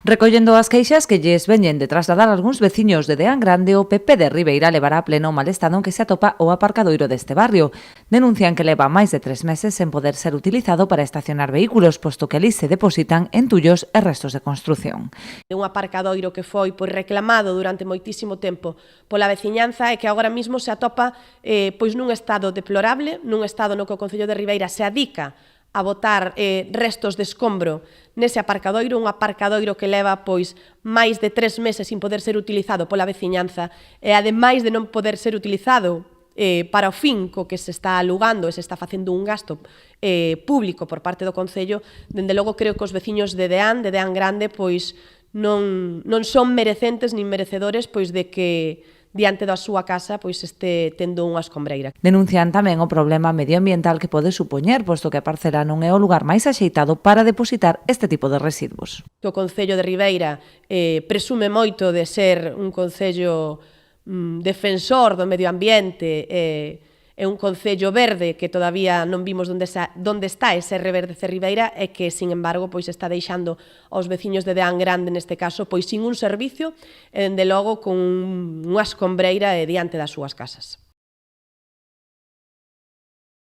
Recollendo as queixas que lles veñen de trasladar algúns veciños de Deán Grande, o PP de Ribeira levará a pleno o mal estado en que se atopa o aparcadoiro deste barrio. Denuncian que leva máis de 3 meses sen poder ser utilizado para estacionar vehículos, posto que ali se depositan entullos e restos de construción. Un aparcadoiro que foi reclamado durante moitísimo tempo pola veciñanza e que agora mesmo se atopa nun estado deplorable, nun estado no que o Concello de Ribeira se adica a botar restos de escombro nese aparcadoiro, un aparcadoiro que leva máis de 3 meses sin poder ser utilizado pola veciñanza e ademais de non poder ser utilizado para o fin co que se está alugando e se está facendo un gasto público por parte do Concello, dende logo creo que os veciños de Deán Grande, non son merecentes nin merecedores de que diante da súa casa este tendo unha escombreira. Denuncian tamén o problema medioambiental que pode supoñer, posto que a parcela non é o lugar máis axeitado para depositar este tipo de residuos. O Concello de Ribeira presume moito de ser un concello defensor do medio ambiente é un concello verde que todavía non vimos onde está ese reverdecer Ribeira e que, sin embargo, está deixando aos veciños de Deán Grande, neste caso, sin un servicio e, dende logo, con unha escombreira diante das súas casas.